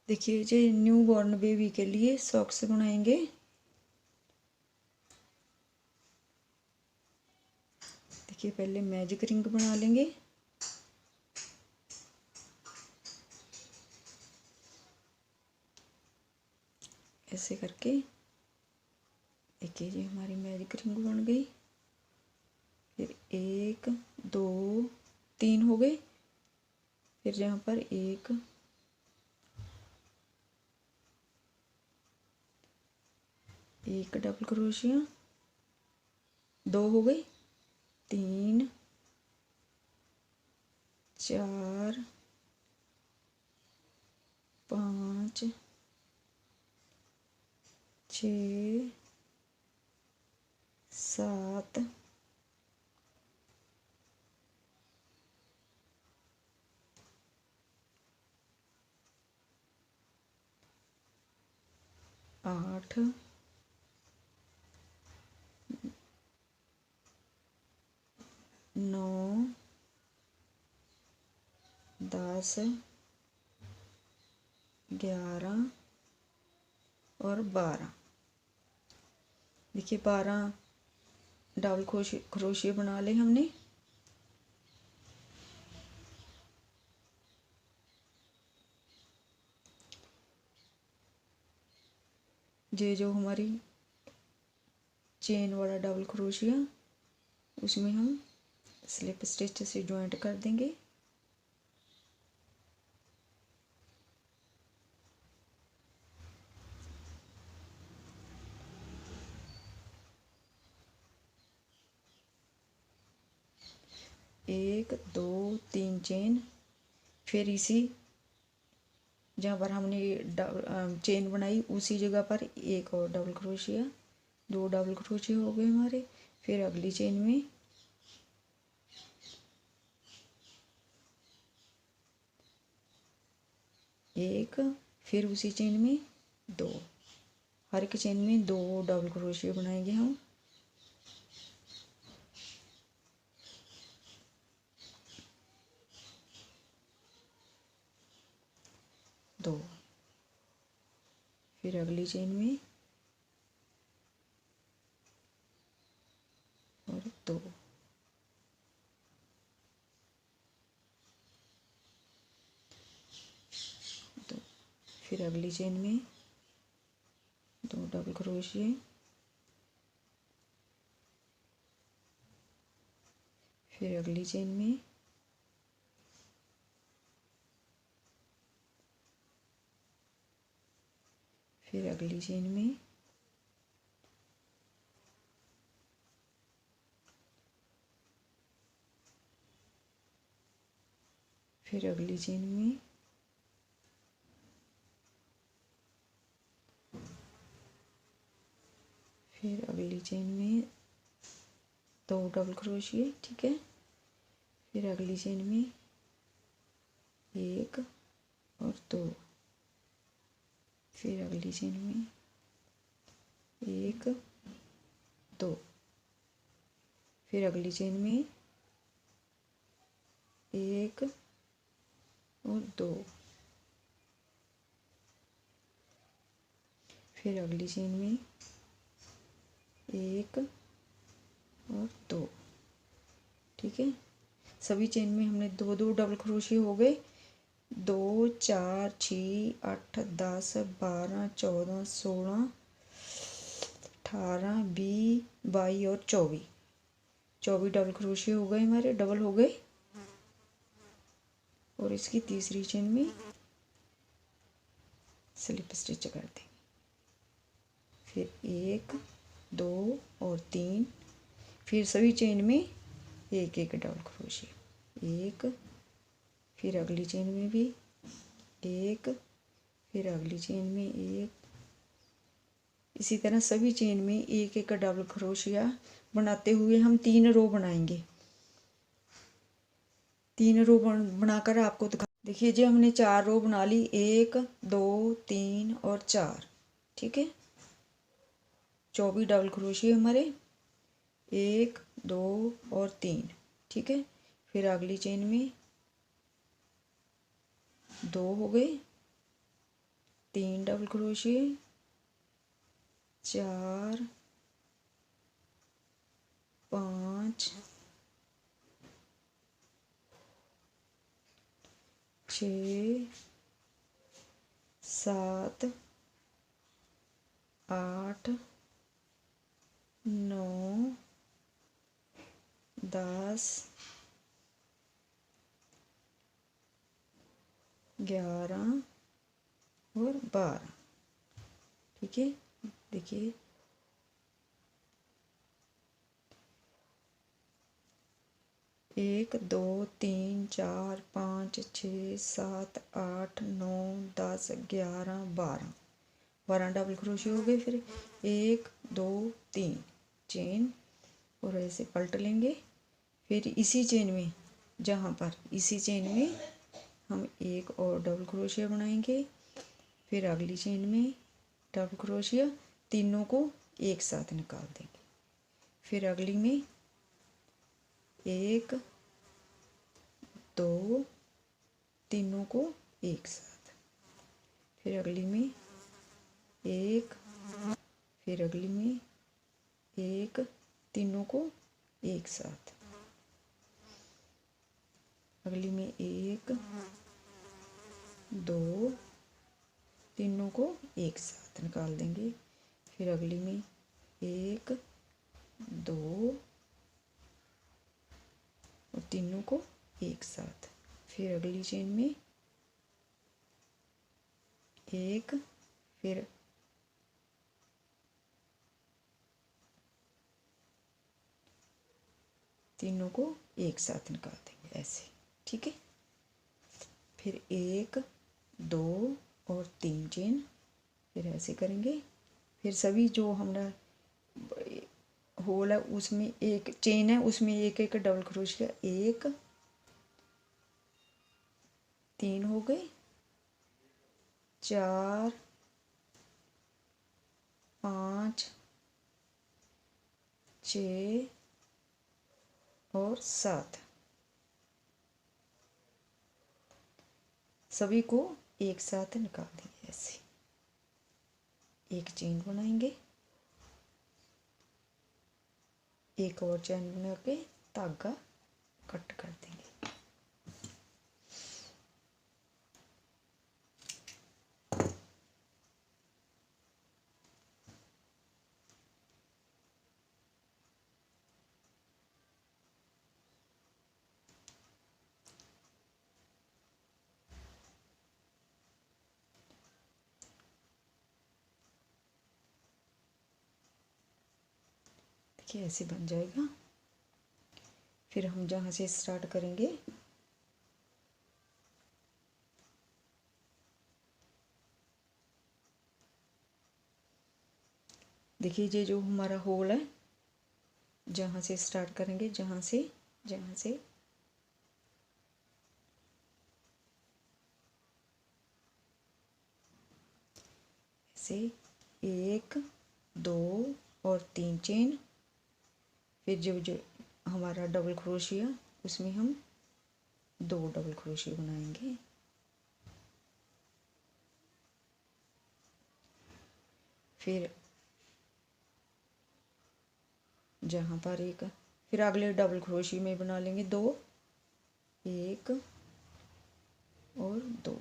देखिए जो new born baby के लिए सॉक्स बनाएंगे। देखिए पहले मैजिक रिंग बना लेंगे। ऐसे करके देखिए जी हमारी मैजिक रिंग बन गई। फिर 1 2 3 हो गए। फिर यहाँ पर एक डबल क्रोशिया, 2 हो गई, 3 4 5 6 7 8 9 10 11 और 12। देखिए 12 डबल क्रोशिया बना ले हमने। ये जो हमारी चेन वाला डबल क्रोशिया उसमें हम स्लिप स्टिच से ज्वाइंट कर देंगे। एक 2 3 चेन। फिर इसी जहाँ पर हमने चेन बनाई उसी जगह पर एक और डबल क्रोशिया, 2 डबल क्रोशिया हो गए हमारे। फिर अगली चेन में एक, फिर उसी चेन में 2। हर एक चेन में 2 डबल क्रोशिया बनाएंगे हम। दो। फिर अगली चेन में और 2। फिर अगली चेन में 2 डबल क्रोशिया। फिर अगली चेन में फिर अगली चेन में फिर अगली चेन में फिर अगली चेन में 2 डबल क्रोशिया। ठीक है। फिर अगली चेन में 1 और 2। फिर अगली चेन में 1 2। फिर अगली चेन में 1 और 2। फिर अगली चेन में 1 और 2। ठीक है। सभी चेन में हमने 2 2 डबल क्रोशिया हो गए। 2 4 6 8 10 12 14 16 18 20 22 और 24 डबल क्रोशिया हो गए हमारे, डबल हो गए। और इसकी तीसरी चेन में स्लिप स्टिच कर देंगे। फिर 1 2 और 3। फिर सभी चेन में एक एक डबल क्रोशिया। 1, फिर अगली चेन में भी 1, फिर अगली चेन में 1। इसी तरह सभी चेन में एक एक डबल क्रोशिया बनाते हुए हम 3 रो बनाएंगे। 3 रो बनाकर आपको दिखा। देखिए जी हमने 4 रो बना ली, 1 2 3 और 4। ठीक है। 24 डबल क्रोशिया हमारे, 1 2 और 3। ठीक है। फिर अगली चेन में 2 हो गए। 3 डबल क्रोशिए, 4 5 6 7 8 9 10 11 और 12। ठीक है, देखिए 1 2 3 4 5 6 7 8 9 10 11 12 12 डबल क्रोशिया हो गए। फिर 1 2 3 चेन और ऐसे पलट लेंगे। फिर इसी चेन में, जहाँ पर इसी चेन में हम एक और डबल क्रोशिया बनाएंगे। फिर अगली चेन में डबल क्रोशिया, तीनों को एक साथ निकाल देंगे। फिर अगली में 1 2 तीनों को एक साथ। फिर अगली में 1, फिर अगली में 1, तीनों को एक साथ। अगली में 1 2 तीनों को एक साथ निकाल देंगे। फिर अगली में 1 2 और तीनों को एक साथ। फिर अगली चेन में 1, फिर तीनों को एक साथ निकाल देंगे ऐसे। ठीक है, फिर 1 2 और 3 चेन, फिर ऐसे करेंगे। फिर सभी जो हमारा होल है उसमें एक चेन है, उसमें एक एक डबल क्रोशिया, 1 3 हो गए, 4 5 6 और 7, सभी को एक साथ निकाल देंगे ऐसे। एक चेन बनाएंगे, एक और चेन बना के धागा कट कर देंगे। देखिए ऐसे बन जाएगा। फिर हम जहाँ से स्टार्ट करेंगे देखिए ये जो हमारा होल है, जहाँ से स्टार्ट करेंगे, जहाँ से ऐसे 1 2 और 3 चेन। फिर जो हमारा डबल क्रोशिया, उसमें हम 2 डबल क्रोशिया बनाएंगे। फिर जहाँ पर एक, फिर अगले डबल क्रोशिया में बना लेंगे 2, 1 और 2।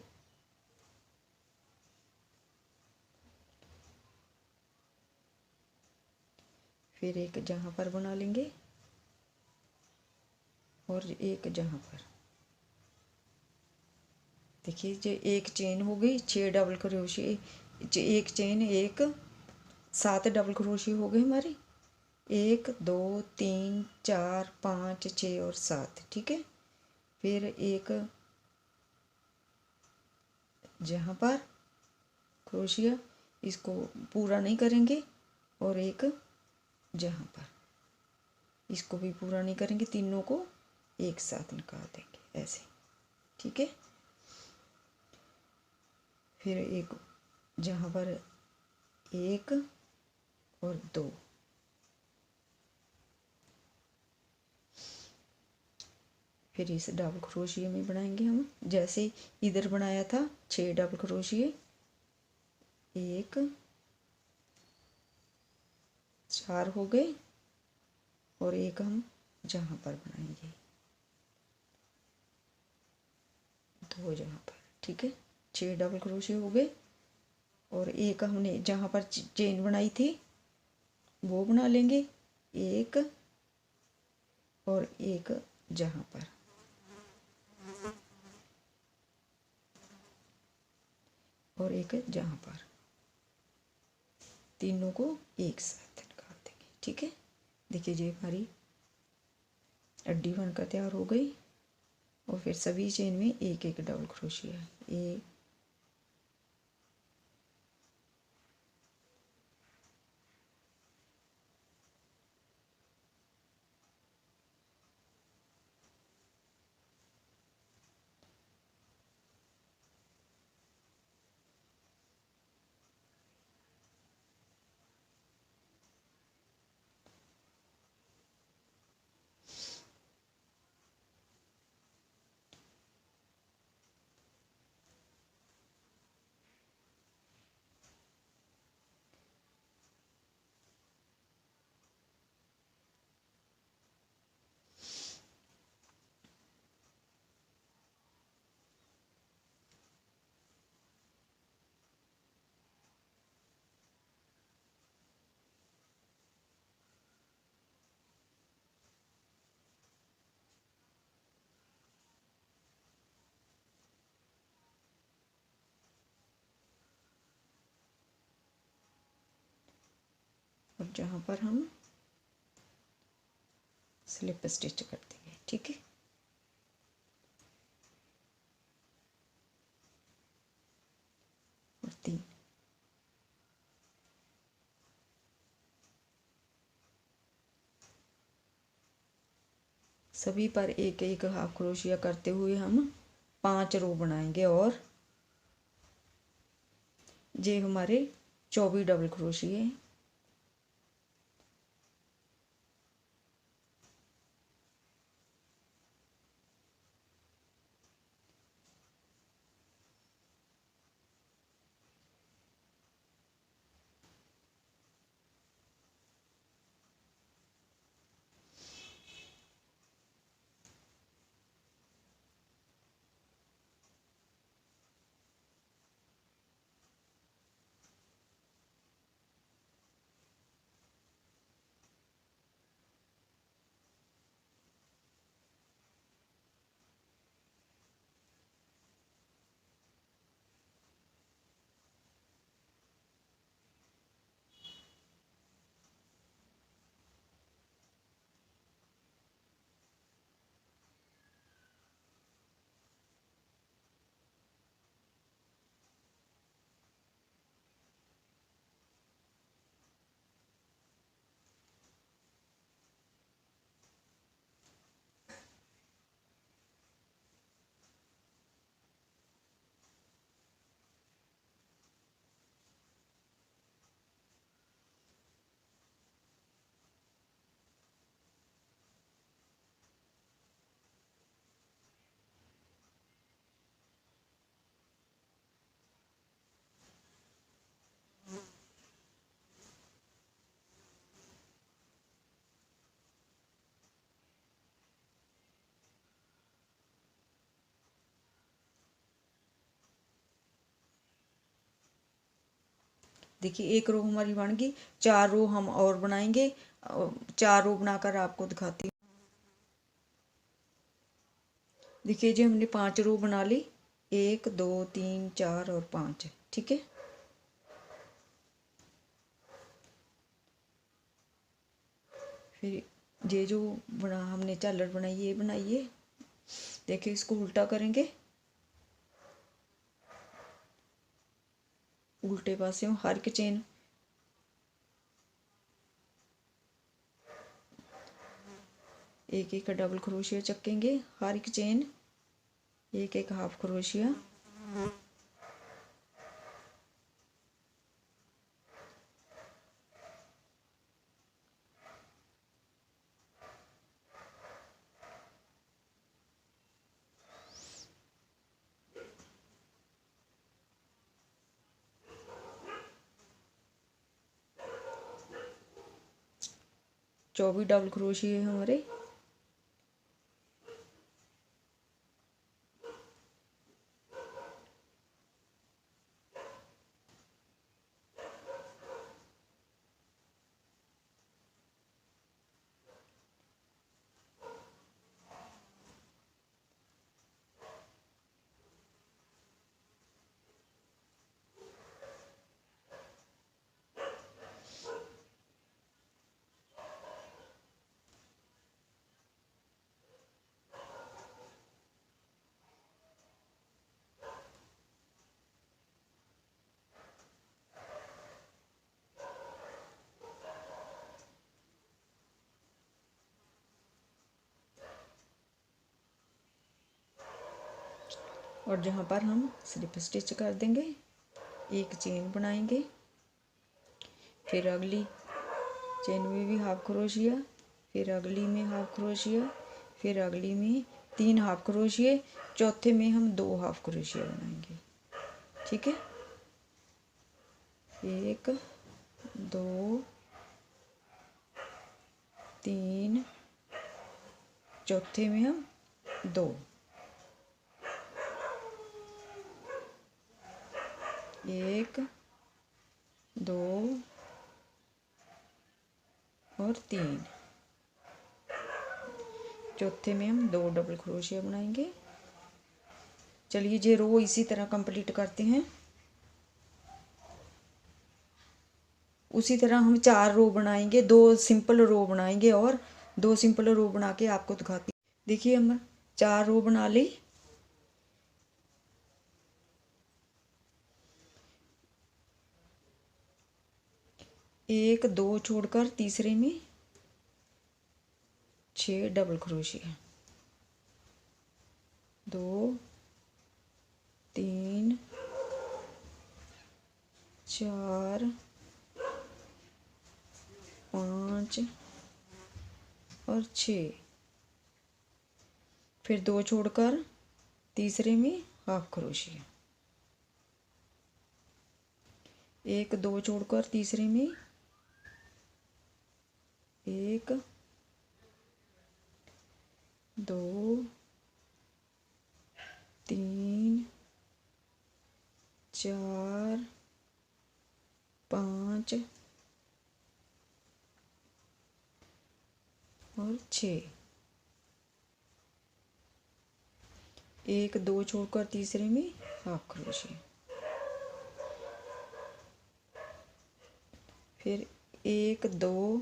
फिर एक जहाँ पर बना लेंगे और एक जहाँ पर। देखिए जो एक चेन हो गई, 6 डबल क्रोशिया, एक चेन, एक 7 डबल क्रोशिया हो गए हमारे, 1 2 3 4 5 6 और 7। ठीक है, फिर एक जहाँ पर क्रोशिया, इसको पूरा नहीं करेंगे, और एक जहाँ पर, इसको भी पूरा नहीं करेंगे, तीनों को एक साथ निकाल देंगे ऐसे। ठीक है, फिर एक जहाँ पर 1 और 2, फिर इस डबल क्रोशिया में बनाएंगे हम, जैसे इधर बनाया था 6 डबल क्रोशिया, एक, 4 हो गए और एक हम जहाँ पर बनाएंगे, 2 जहाँ पर, ठीक है। 6 डबल क्रोशे हो गए और एक हमने जहाँ पर चेन बनाई थी वो बना लेंगे, एक और एक जहाँ पर, और एक जहाँ पर, तीनों को एक साथ निकाल देंगे, ठीक है। देखिए ये हमारी अड्डी बनकर तैयार हो गई और फिर सभी चेन में एक एक डबल क्रोशिया, एक, और जहाँ पर हम स्लिप स्टिच कर देंगे, ठीक है। और 3, सभी पर एक एक हाफ क्रोशिया करते हुए हम 5 रो बनाएंगे और ये हमारे 24 डबल क्रोशिये हैं। देखिए एक रो हमारी बन गई, 4 रो हम और बनाएंगे, 4 रो बनाकर आपको दिखाती हूँ। देखिए जी हमने 5 रो बना ली, 1 2 3 4 और 5, ठीक है। फिर ये जो बना हमने झालर बनाई ये बनाइए, देखिए इसको उल्टा करेंगे, उल्टे पासे हर एक चेन एक एक डबल क्रोशिया चकेंगे, हर एक चेन एक एक हाफ क्रोशिया, 24 डबल क्रोशिया हमारे। और जहाँ पर हम स्लिप स्टिच कर देंगे, एक चेन बनाएंगे, फिर अगली चेन में भी हाफ क्रोशिया, फिर अगली में हाफ क्रोशिया, फिर अगली में 3 हाफ क्रोशिया, चौथे में हम 2 हाफ क्रोशिया बनाएंगे। ठीक है, 1 2 3, चौथे में हम 2, 1 2 और 3, चौथे में हम 2 डबल क्रोशिया बनाएंगे। चलिए ये रो इसी तरह कंप्लीट करते हैं। उसी तरह हम 4 रो बनाएंगे, 2 सिंपल रो बनाएंगे और 2 सिंपल रो बना के आपको दिखाती। देखिए हम 4 रो बना ली। एक 2 छोड़कर तीसरे में 6 डबल क्रोशिया, 2 3 4 5 और 6, फिर 2 छोड़कर तीसरे में हाफ क्रोशिया, 1 2 छोड़कर तीसरे में 1 2 3 4 5 और 6, 1 2 छोड़कर तीसरे में हाफ क्रोशिया, फिर 1 2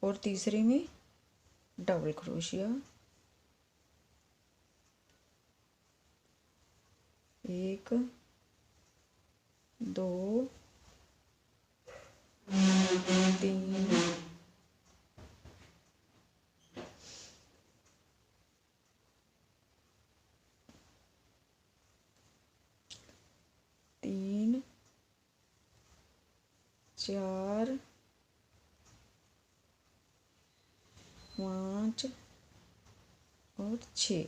और तीसरे में डबल क्रोशिया, 1 2 3 3 4 5 और 6,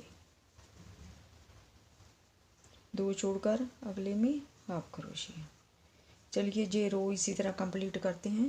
2 छोड़कर अगले में हाफ क्रोशिया। चलिए ये रो इसी तरह कंप्लीट करते हैं।